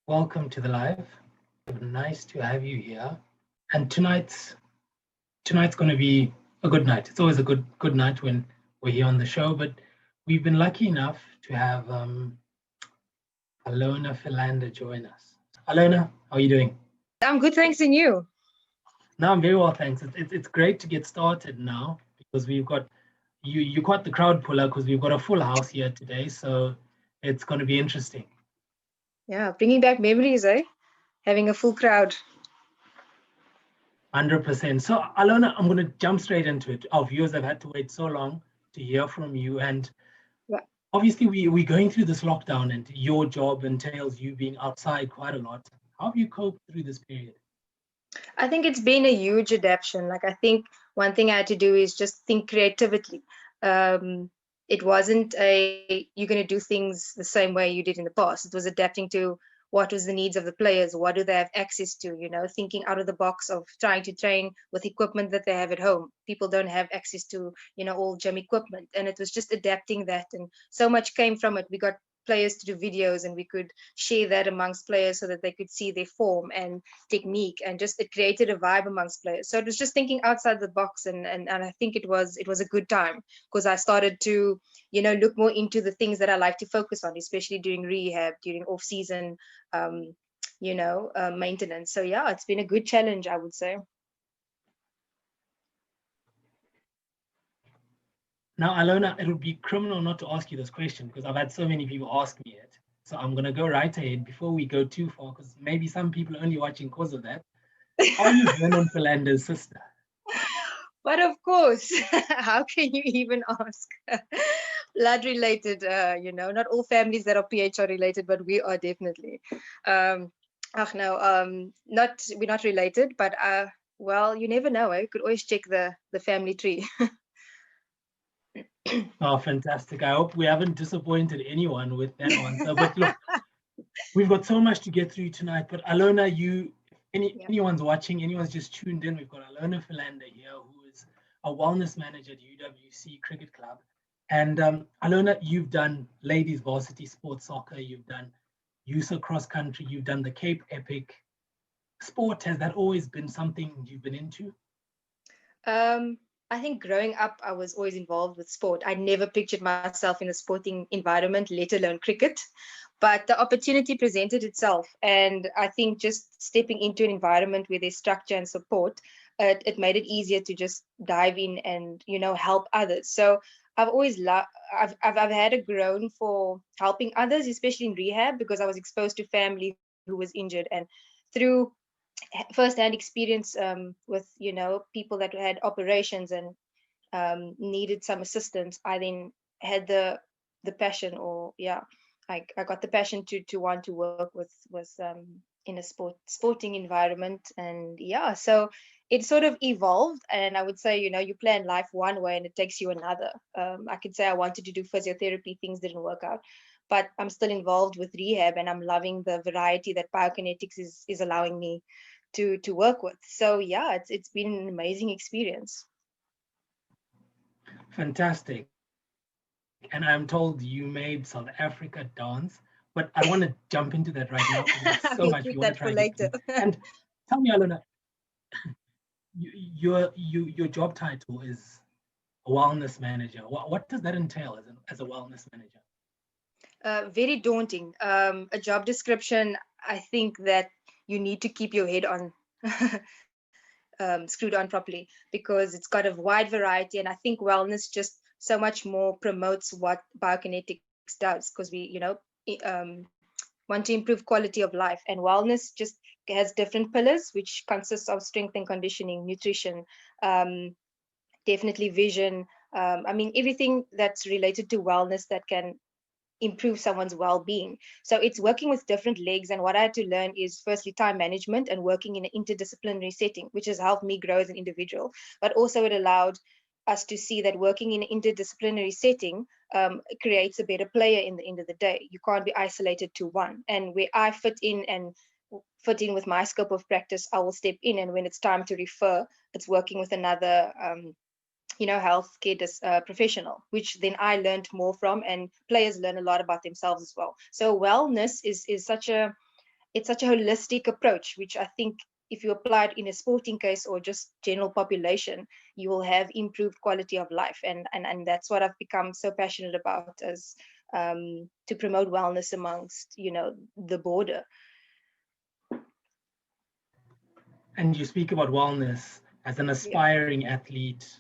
Welcome to the live. Nice to have you here. And tonight's going to be a good night. It's always a good night when we're here on the show. But we've been lucky enough to have Ilona Philander join us. Ilona, how are you doing? I'm good, thanks, and you? No, I'm very well, thanks. It's great to get started now because we've got you quite the crowd puller because we've got a full house here today. So it's going to be interesting. Yeah, bringing back memories, eh? Having a full crowd. 100%. So, Alona, I'm going to jump straight into it. Our viewers have had to wait so long to hear from you. And Yeah. obviously, we're going through this lockdown, and your job entails you being outside quite a lot. How have you coped through this period? I think it's been a huge adaptation. Like, I think one thing I had to do is just think creatively. It wasn't you're going to do things the same way you did in the past. It was adapting to what was the needs of the players, what do they have access to, thinking out of the box of trying to train with equipment that they have at home. People don't have access to, all gym equipment. And it was just adapting that. And so much came from it. We got players to do videos and we could share that amongst players so that they could see their form and technique, and just it created a vibe amongst players. So it was just thinking outside the box, and I think it was a good time because I started to look more into the things that I like to focus on, especially during rehab, during off season maintenance. So yeah, it's been a good challenge, I would say. Now, Alona, it would be criminal not to ask you this question because I've had so many people ask me it. So I'm going to go right ahead before we go too far because maybe some people are only watching because of that. Are you Vernon Philander's sister? But of course, how can you even ask? Blood related, not all families that are PH are related, but we are definitely. No, we're not related, but well, you never know. You could always check the family tree. Oh, fantastic. I hope we haven't disappointed anyone with that answer. But look, we've got so much to get through tonight. But Ilona, anyone's watching, anyone's just tuned in, we've got Ilona Philander here, who is a wellness manager at UWC Cricket Club. And Ilona, you've done ladies varsity sports soccer, you've done youth cross country, you've done the Cape Epic. Sport, has that always been something you've been into? I think growing up, I was always involved with sport. I never pictured myself in a sporting environment, let alone cricket. But the opportunity presented itself. And I think just stepping into an environment where there's structure and support, it made it easier to just dive in and, help others. So I've always I've had a groan for helping others, especially in rehab, because I was exposed to family who was injured. And through first-hand experience with people that had operations and needed some assistance, I then had the passion, or yeah, I got the passion to want to work with in a sporting environment. And yeah, so it sort of evolved, and I would say you plan life one way and it takes you another. I could say I wanted to do physiotherapy, things didn't work out, but I'm still involved with rehab and I'm loving the variety that biokinetics is allowing me to work with. So yeah, it's been an amazing experience. Fantastic. And I'm told you made South Africa dance, but I don't want to jump into that right now because we've got so We'll much we keep want to that try for to get later. through. And tell me, Alona, your job title is a wellness manager. What does that entail as a wellness manager? Very daunting. A job description, I think that you need to keep your head on screwed on properly, because it's got a wide variety. And I think wellness just so much more promotes what biokinetics does, because we, want to improve quality of life. And wellness just has different pillars, which consists of strength and conditioning, nutrition, um, definitely vision. I mean, everything that's related to wellness that can improve someone's well-being. So it's working with different legs. And what I had to learn is firstly time management and working in an interdisciplinary setting, which has helped me grow as an individual. But also it allowed us to see that working in an interdisciplinary setting creates a better player in the end of the day. You can't be isolated to one. And where I fit in with my scope of practice, I will step in. And when it's time to refer, it's working with another healthcare professional, which then I learned more from, and players learn a lot about themselves as well. So wellness is such a it's such a holistic approach, which I think if you apply it in a sporting case or just general population, you will have improved quality of life. And that's what I've become so passionate about, as to promote wellness amongst, the border. And you speak about wellness as an aspiring athlete.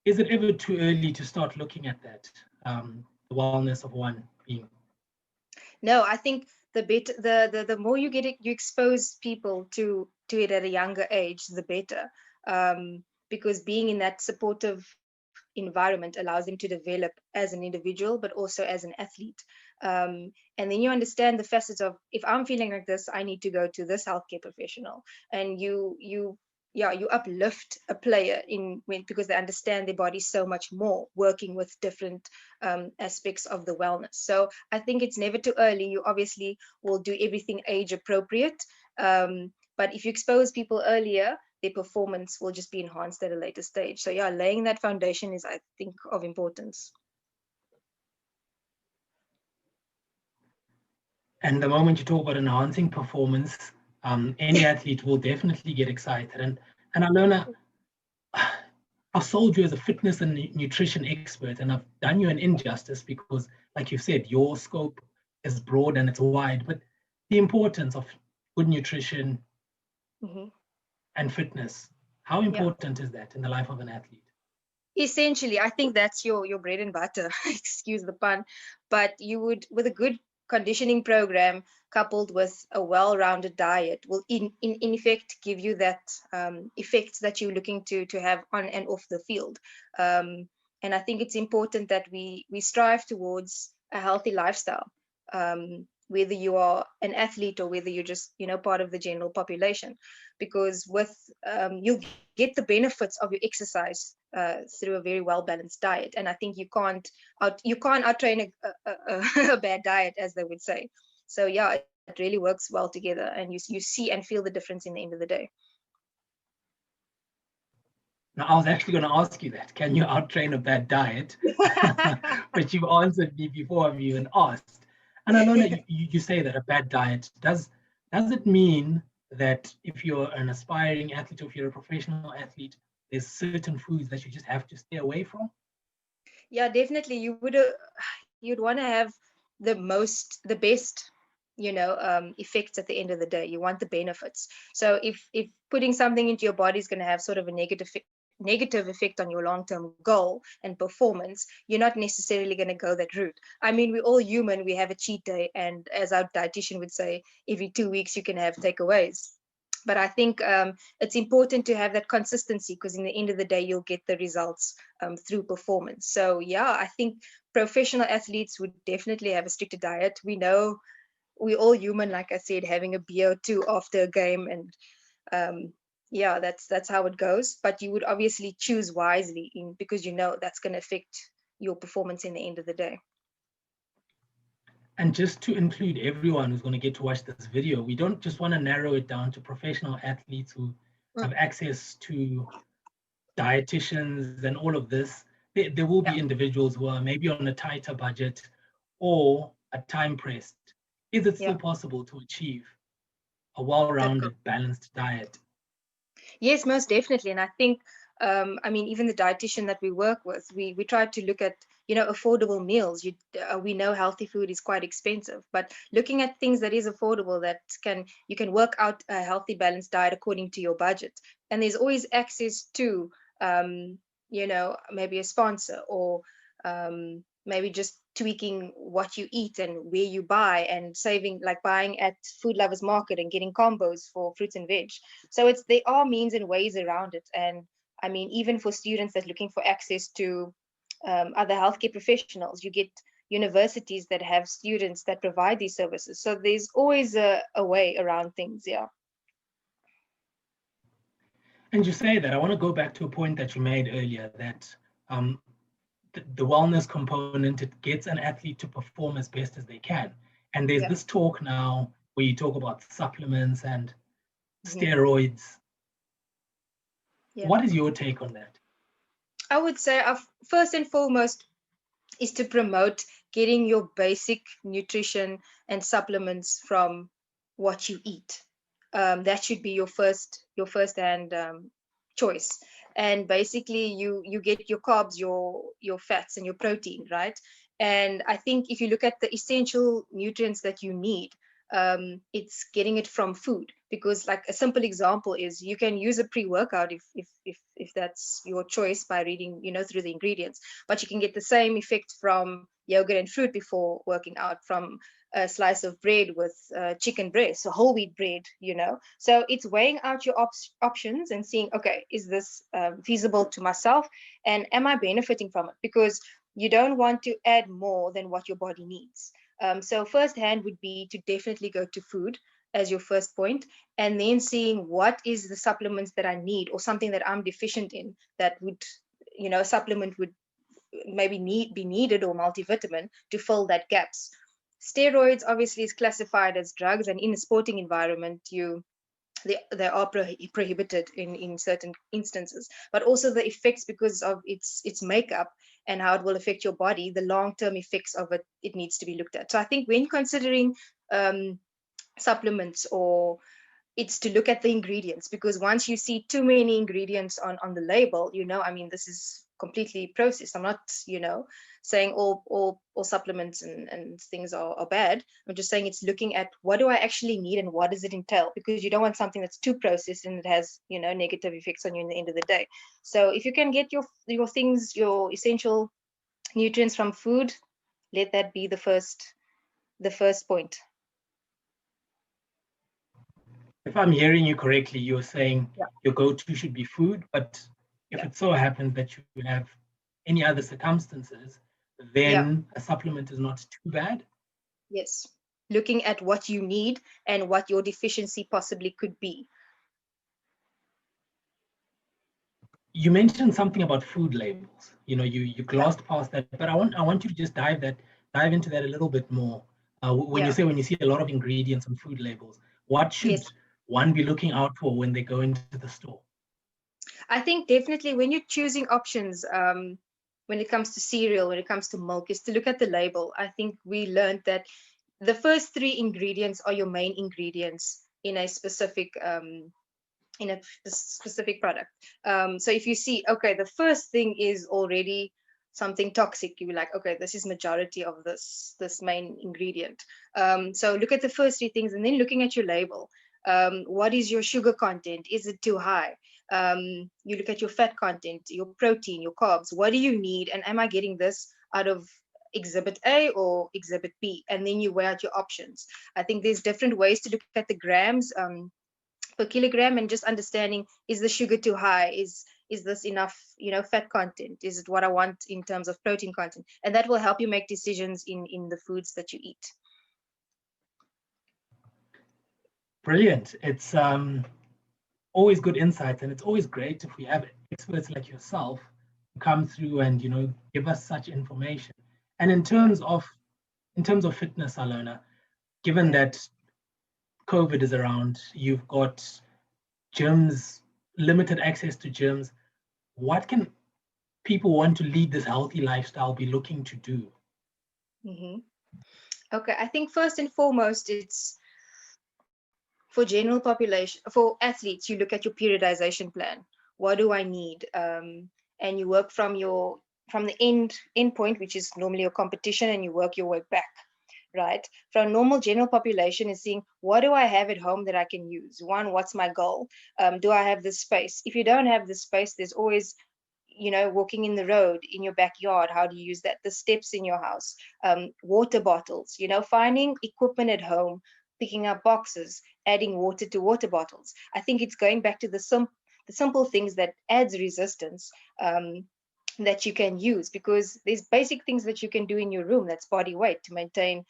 Is it ever too early to start looking at that, the wellness of one being? No, I think the more you get it, you expose people to it at a younger age, the better. Because being in that supportive environment allows them to develop as an individual, but also as an athlete. And then you understand the facets of, if I'm feeling like this, I need to go to this healthcare professional. And you uplift a player because they understand their body so much more, working with different aspects of the wellness. So I think it's never too early. You obviously will do everything age appropriate, but if you expose people earlier, their performance will just be enhanced at a later stage. So yeah, laying that foundation is, I think, of importance. And the moment you talk about enhancing performance, any athlete will definitely get excited. And Ilona, I've sold you as a fitness and nutrition expert, and I've done you an injustice because, like you said, your scope is broad and it's wide. But the importance of good nutrition and fitness, how important is that in the life of an athlete? Essentially, I think that's your bread and butter, excuse the pun, but you would, with a good conditioning program coupled with a well-rounded diet, will in effect give you that effects that you're looking to have on and off the field. And I think it's important that we strive towards a healthy lifestyle, whether you are an athlete or whether you're just part of the general population, because with you'll get the benefits of your exercise through a very well balanced diet. And I think you can't out-train a bad diet, as they would say. So yeah, it really works well together, and you see and feel the difference in the end of the day. Now, I was actually going to ask you that. Can you out-train a bad diet? But you answered me before I've even asked. And Ilona, you say that a bad diet, does it mean that if you're an aspiring athlete or if you're a professional athlete, there's certain foods that you just have to stay away from? Yeah, definitely. You'd want to have the best effects at the end of the day. You want the benefits. So if putting something into your body is going to have sort of a negative effect on your long-term goal and performance, you're not necessarily going to go that route. I mean, we're all human. We have a cheat day, and as our dietitian would say, every 2 weeks you can have takeaways. But I think it's important to have that consistency, because in the end of the day, you'll get the results through performance. So yeah, I think professional athletes would definitely have a stricter diet. We know we're all human, like I said, having a beer or two after a game, and yeah, that's how it goes. But you would obviously choose wisely, because that's going to affect your performance in the end of the day. And just to include everyone who's going to get to watch this video, we don't just want to narrow it down to professional athletes who have access to dietitians and all of this. There will be individuals who are maybe on a tighter budget or are time pressed. Is it still possible to achieve a well-rounded, balanced diet? Yes, most definitely. And I think, I mean, even the dietitian that we work with, we try to look at, affordable meals. We know healthy food is quite expensive, but looking at things that is affordable, that you can work out a healthy, balanced diet according to your budget. And there's always access to, maybe a sponsor, or maybe just tweaking what you eat and where you buy, and saving, like buying at Food Lovers Market and getting combos for fruits and veg. So there are means and ways around it. And I mean, even for students that are looking for access to other healthcare professionals, you get universities that have students that provide these services. So there's always a way around things. Yeah. And you say that, I want to go back to a point that you made earlier, that the wellness component, it gets an athlete to perform as best as they can. And there's this talk now where you talk about supplements and steroids. What is your take on that? I would say, first and foremost, is to promote getting your basic nutrition and supplements from what you eat. That should be your first hand choice. And basically you get your carbs, your fats, and your protein, right? And I think if you look at the essential nutrients that you need, it's getting it from food. Because like a simple example is you can use a pre-workout if that's your choice, by reading, you know, through the ingredients, but you can get the same effect from yogurt and fruit before working out, from a slice of bread with chicken breast, so whole wheat bread, you know. So it's weighing out your options and seeing, okay, is this feasible to myself, and am I benefiting from it? Because you don't want to add more than what your body needs. So first hand would be to definitely go to food as your first point, and then seeing what is the supplements that I need, or something that I'm deficient in that would, you know, supplement would maybe be needed, or multivitamin to fill that gaps. Steroids obviously is classified as drugs, and in a sporting environment, they are prohibited in certain instances. But also the effects, because of its makeup and how it will affect your body, the long-term effects of it needs to be looked at. So I think when considering supplements, or it's to look at the ingredients, because once you see too many ingredients on the label, you know, I mean, this is completely processed. I'm not, you know, saying all supplements and things are bad. I'm just saying it's looking at what do I actually need and what does it entail, because you don't want something that's too processed and it has, you know, negative effects on you in the end of the day. So if you can get your things, your essential nutrients from food, let that be the first point. If I'm hearing you correctly, you're saying Yeah. your go-to should be food, but if it so happens that you have any other circumstances, then a supplement is not too bad. Yes. Looking at what you need and what your deficiency possibly could be. You mentioned something about food labels. You know, you glossed past that, but I want you to just dive into that a little bit more. When you see a lot of ingredients on food labels, what should one be looking out for when they go into the store? I think definitely when you're choosing options, when it comes to cereal, when it comes to milk, is to look at the label. I think we learned that the first 3 ingredients are your main ingredients in a specific product. So if you see, okay, the first thing is already something toxic, you be like, okay, this is majority of this main ingredient. So look at the first 3 things, and then looking at your label. What is your sugar content? Is it too high? You look at your fat content, your protein, your carbs. What do you need? And am I getting this out of exhibit A or exhibit B? And then you weigh out your options. I think there's different ways to look at the grams per kilogram, and just understanding, is the sugar too high? Is this enough, you know, fat content? Is it what I want in terms of protein content? And that will help you make decisions in the foods that you eat. Brilliant. It's always good insights, and it's always great if we have experts like yourself who come through and, you know, give us such information. And in terms of fitness, Ilona, given that COVID is around, you've got gyms, limited access to gyms, what can people want to lead this healthy lifestyle be looking to do? Okay, I think first and foremost, it's for general population, for athletes, you look at your periodization plan. What do I need? And you work from the end point, which is normally your competition, and you work your way back, right? From normal general population is seeing, what do I have at home that I can use? One, what's my goal? Do I have the space? If you don't have the space, there's always, you know, walking in the road, in your backyard. How do you use that? The steps in your house, water bottles, you know, finding equipment at home, picking up boxes, adding water to water bottles. I think it's going back to the simple things that adds resistance, that you can use, because there's basic things that you can do in your room that's body weight to maintain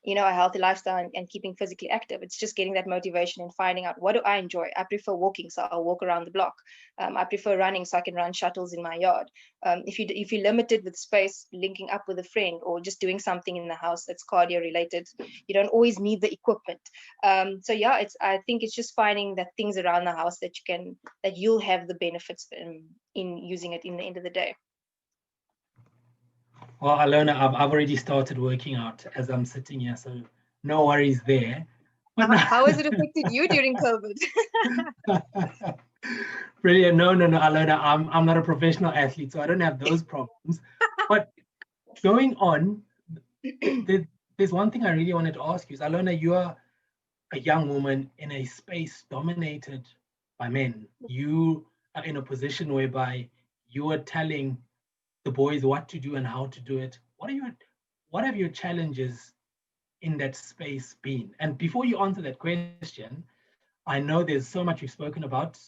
you know, a healthy lifestyle and keeping physically active. It's just getting that motivation and finding out, what do I enjoy? I prefer walking, so I'll walk around the block. I prefer running, so I can run shuttles in my yard. If you're limited with space, linking up with a friend or just doing something in the house that's cardio related, you don't always need the equipment. So yeah, I think it's just finding that things around the house that you'll have the benefits in using it in the end of the day. Well, Ilona, I've already started working out as I'm sitting here, so no worries there. But no. How has it affected you during COVID? Brilliant. No, Ilona, I'm not a professional athlete, so I don't have those problems. But going on, there's one thing I really wanted to ask you is, Ilona, you are a young woman in a space dominated by men. You are in a position whereby you are telling the boys what to do and how to do it. What have your challenges in that space been? And before you answer that question, I know there's so much we've spoken about.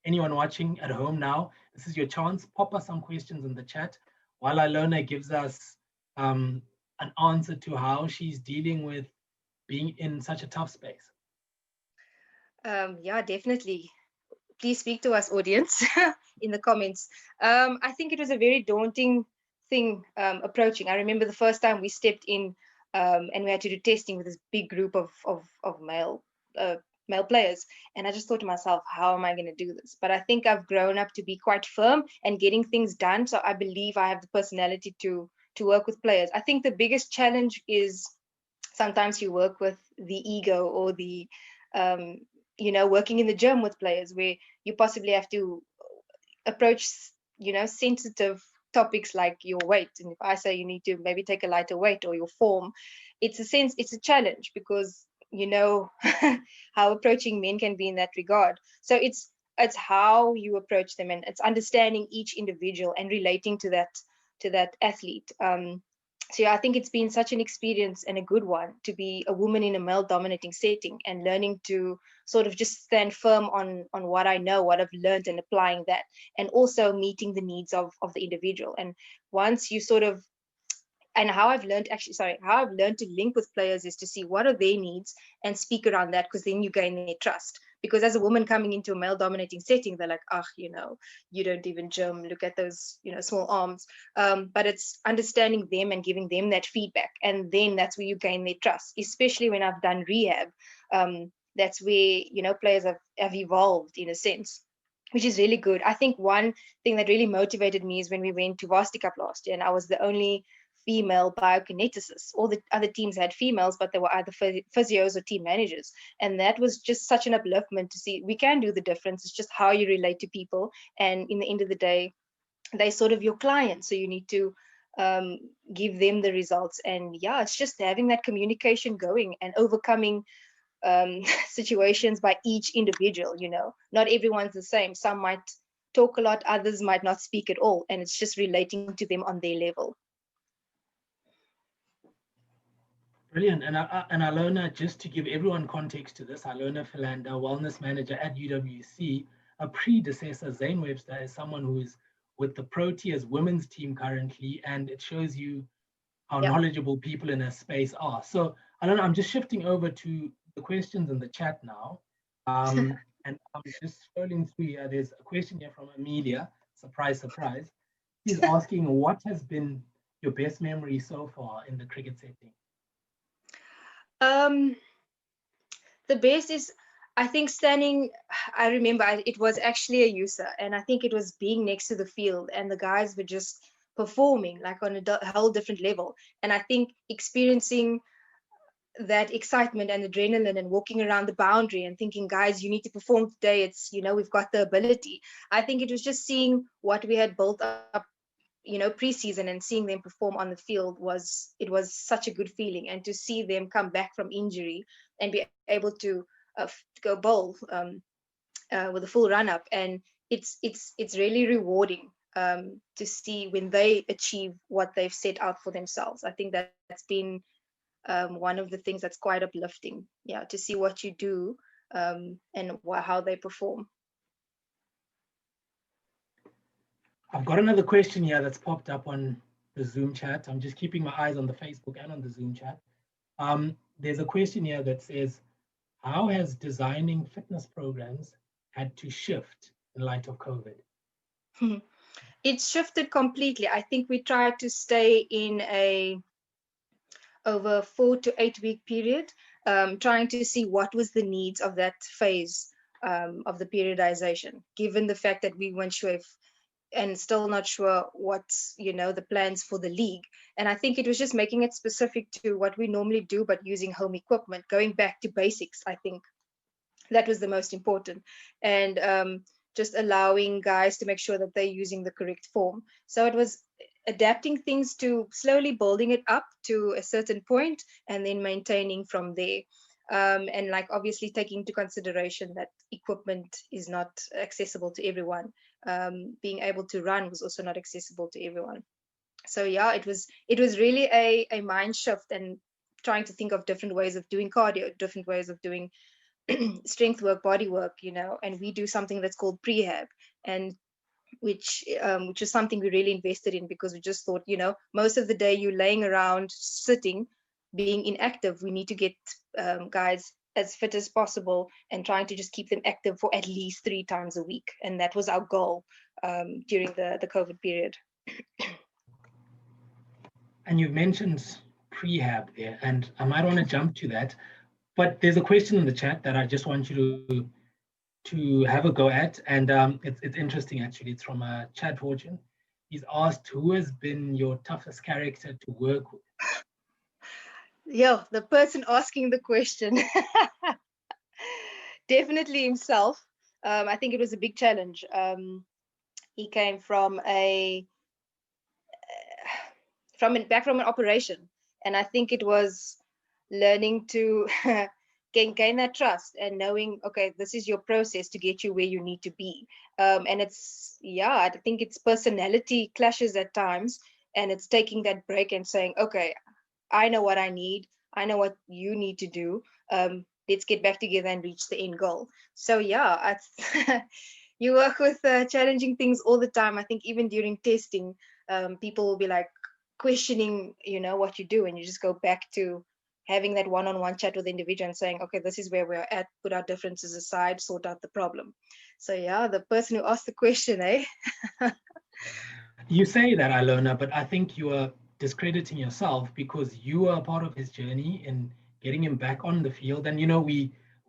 Anyone watching at home now, this is your chance. Pop us some questions in the chat while Ilona gives us an answer to how she's dealing with being in such a tough space. Yeah, definitely. Please speak to us, audience, in the comments. I think it was a very daunting thing approaching. I remember the first time we stepped in and we had to do testing with this big group of male players, and I just thought to myself, how am I going to do this? But I think I've grown up to be quite firm and getting things done. So I believe I have the personality to work with players. I think the biggest challenge is sometimes you work with the ego or the working in the gym with players where you possibly have to approach sensitive topics like your weight, and if I say you need to maybe take a lighter weight or your form, it's a challenge because how approaching men can be in that regard. So it's how you approach them, and it's understanding each individual and relating to that athlete. So yeah, I think it's been such an experience and a good one to be a woman in a male dominating setting and learning to sort of just stand firm on what I know, what I've learned, and applying that, and also meeting the needs of the individual. And once you sort of, and how I've learned to link with players is to see what are their needs and speak around that, because then you gain their trust. Because as a woman coming into a male dominating setting, they're like, you don't even gym, look at those, small arms. But it's understanding them and giving them that feedback. And then that's where you gain their trust, especially when I've done rehab. That's where, players have evolved in a sense, which is really good. I think one thing that really motivated me is when we went to Varsity Cup last year, and I was the only female biokineticists. All the other teams had females, but they were either physios or team managers. And that was just such an upliftment to see we can do the difference. It's just how you relate to people. And in the end of the day, they sort of your clients. So you need to give them the results. And yeah, it's just having that communication going and overcoming situations by each individual. Not everyone's the same. Some might talk a lot, others might not speak at all. And it's just relating to them on their level. Brilliant. And Ilona, just to give everyone context to this, Ilona Philander, wellness manager at UWC, a predecessor, Zane Webster, is someone who is with the Proteas women's team currently, and it shows you how knowledgeable people in a space are. So, Ilona, I'm just shifting over to the questions in the chat now. And I'm just scrolling through here. There's a question here from Amelia. Surprise, surprise. She's asking, what has been your best memory so far in the cricket setting? The best is, I think, I remember it was actually a user, and I think it was being next to the field, and the guys were just performing like on a whole different level. And I think experiencing that excitement and adrenaline and walking around the boundary and thinking, guys, you need to perform today. It's, we've got the ability. I think it was just seeing what we had built up preseason and seeing them perform on the field was such a good feeling. And to see them come back from injury and be able to go bowl with a full run up, and it's really rewarding to see when they achieve what they've set out for themselves. I think that's been one of the things that's quite uplifting, to see what you do and how they perform. I've got another question here that's popped up on the Zoom chat. I'm just keeping my eyes on the Facebook and on the Zoom chat. There's a question here that says, how has designing fitness programs had to shift in light of COVID? It's shifted completely. I think we tried to stay in over 4 to 8 week period, trying to see what was the needs of that phase of the periodization, given the fact that we weren't sure if and still not sure what's, the plans for the league. And I think it was just making it specific to what we normally do, but using home equipment, going back to basics. I think that was the most important. And just allowing guys to make sure that they're using the correct form. So it was adapting things to slowly building it up to a certain point and then maintaining from there. And like obviously taking into consideration that equipment is not accessible to everyone. Being able to run was also not accessible to everyone. So yeah, it was really a mind shift, and trying to think of different ways of doing cardio, different ways of doing strength work, body work, and we do something that's called prehab, and which is something we really invested in, because we just thought, most of the day you're laying around, sitting, being inactive. We need to get guys as fit as possible and trying to just keep them active for at least 3 times a week. And that was our goal during the COVID period. And you've mentioned prehab there, and I might want to jump to that, but there's a question in the chat that I just want you to have a go at, and it's interesting actually. It's from Chad Fortune. He's asked, who has been your toughest character to work with? Yeah, the person asking the question. Definitely himself. I think it was a big challenge. He came from back from an operation, and I think it was learning to gain that trust and knowing, okay, this is your process to get you where you need to be. And it's, I think it's personality clashes at times, and it's taking that break and saying, okay, I know what I need, I know what you need to do. Let's get back together and reach the end goal. So you work with challenging things all the time. I think even during testing, people will be like questioning, what you do, and you just go back to having that one-on-one chat with the individual and saying, okay, this is where we're at, put our differences aside, sort out the problem. So the person who asked the question, eh? You say that, Ilona, but I think you are discrediting yourself, because you are a part of his journey in getting him back on the field. And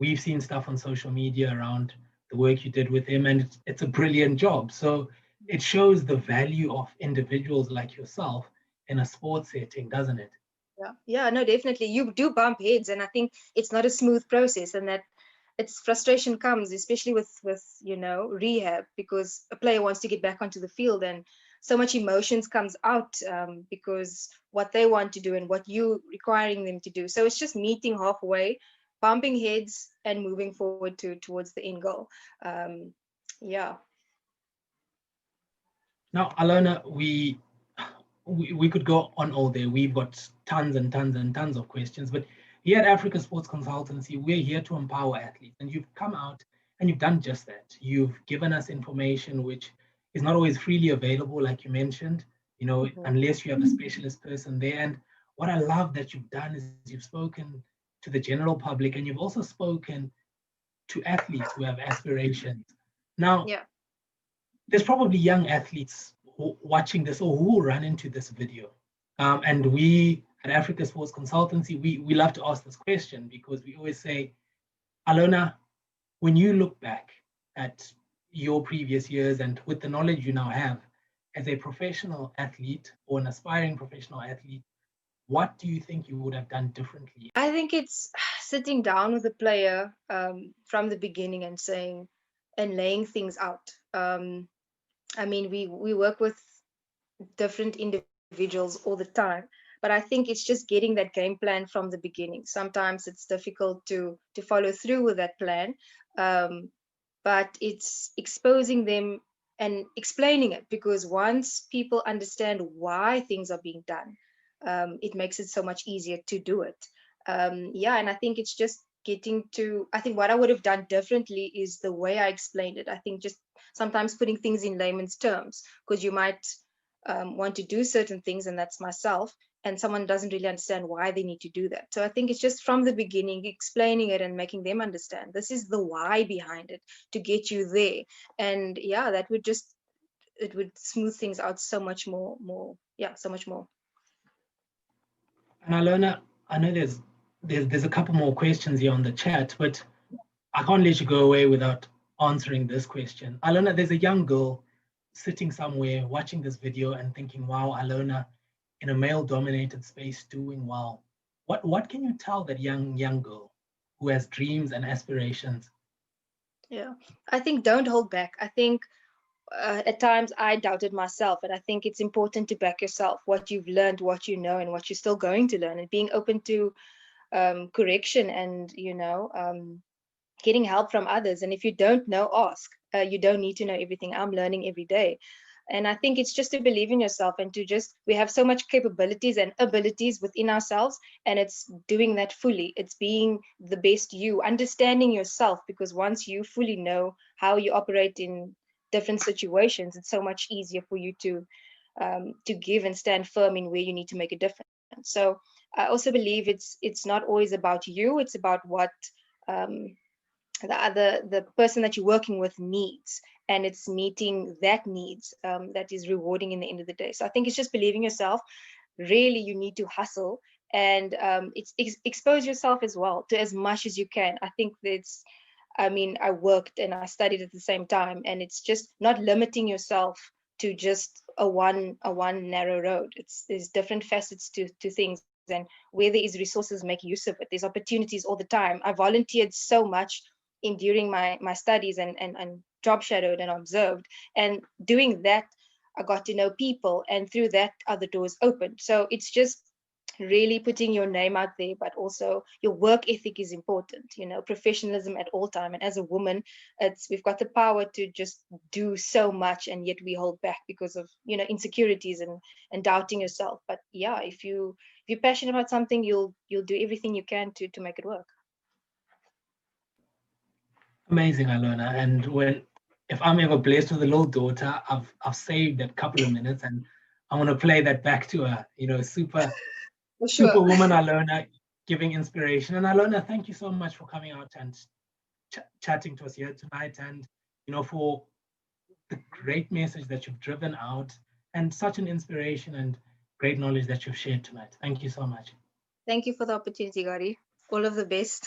we've seen stuff on social media around the work you did with him, and it's a brilliant job. So it shows the value of individuals like yourself in a sports setting, doesn't it? Yeah, no, definitely. You do bump heads, and I think it's not a smooth process, and that it's frustration comes, especially with rehab, because a player wants to get back onto the field, and so much emotions comes out because what they want to do and what you requiring them to do. So it's just meeting halfway, bumping heads, and moving forward towards the end goal. Yeah. Now, Ilona, we could go on all day. We've got tons and tons and tons of questions, but here at Africa Sports Consultancy, we're here to empower athletes, and you've come out and you've done just that. You've given us information which is not always freely available, like you mentioned, unless you have a specialist person there. And what I love that you've done is you've spoken to the general public, and you've also spoken to athletes who have aspirations. Now, there's probably young athletes watching this or who will run into this video. And we at Africa Sports Consultancy, we love to ask this question, because we always say, Ilona, when you look back at your previous years and with the knowledge you now have as a professional athlete or an aspiring professional athlete, what do you think you would have done differently? I think it's sitting down with the player from the beginning and saying and laying things out. I mean, we work with different individuals all the time, but I think it's just getting that game plan from the beginning. Sometimes it's difficult to follow through with that plan, but it's exposing them and explaining it, because once people understand why things are being done, it makes it so much easier to do it. And I think it's just I think what I would have done differently is the way I explained it. I think just sometimes putting things in layman's terms, because you might want to do certain things, and that's myself, and someone doesn't really understand why they need to do that. So I think it's just from the beginning explaining it and making them understand this is the why behind it to get you there. And that would it would smooth things out so much more. So much more. And Ilona, I know there's a couple more questions here on the chat, but I can't let you go away without answering this question. Ilona, there's a young girl sitting somewhere watching this video and thinking, wow, Ilona, in a male-dominated space doing well. What can you tell that young girl who has dreams and aspirations? Yeah, I think don't hold back. I think at times I doubted myself, and I think it's important to back yourself, what you've learned, what you know, and what you're still going to learn, and being open to correction and getting help from others. And if you don't know, ask. You don't need to know everything. I'm learning every day. And I think it's just to believe in yourself and to just, we have so much capabilities and abilities within ourselves, and it's doing that fully. It's being the best you, understanding yourself, because once you fully know how you operate in different situations, it's so much easier for you to give and stand firm in where you need to make a difference. So I also believe it's not always about you. It's about what um, the person that you're working with needs, and it's meeting that needs, that is rewarding in the end of the day. So I think it's just believing yourself. Really, you need to hustle, and expose yourself as well to as much as you can. I think that's, I mean, I worked and I studied at the same time, and it's just not limiting yourself to just a one narrow road. There's different facets to things, and where there is resources, make use of it. There's opportunities all the time. I volunteered so much in during my studies, and job shadowed and observed, and doing that I got to know people, and through that other doors opened. So it's just really putting your name out there, but also your work ethic is important, professionalism at all time. And as a woman, we've got the power to just do so much, and yet we hold back because of insecurities and doubting yourself. But yeah, if you're passionate about something, you'll do everything you can to make it work. Amazing, Ilona. And if I'm ever blessed with a little daughter, I've saved that couple of minutes, and I want to play that back to her. For sure. Superwoman Ilona, giving inspiration. And Ilona, thank you so much for coming out and chatting to us here tonight, and for the great message that you've driven out, and such an inspiration and great knowledge that you've shared tonight. Thank you so much. Thank you for the opportunity, Gary. All of the best.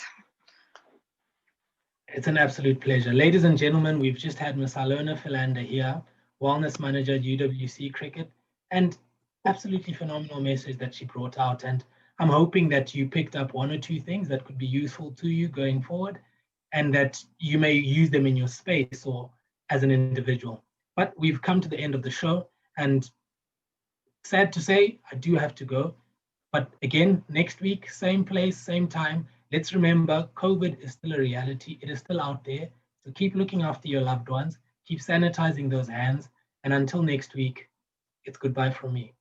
It's an absolute pleasure. Ladies and gentlemen, we've just had Miss Ilona Philander here, Wellness Manager at UWC Cricket, and absolutely phenomenal message that she brought out. And I'm hoping that you picked up one or two things that could be useful to you going forward, and that you may use them in your space or as an individual. But we've come to the end of the show, and sad to say, I do have to go. But again, next week, same place, same time. Let's remember, COVID is still a reality. It is still out there. So keep looking after your loved ones. Keep sanitizing those hands. And until next week, it's goodbye from me.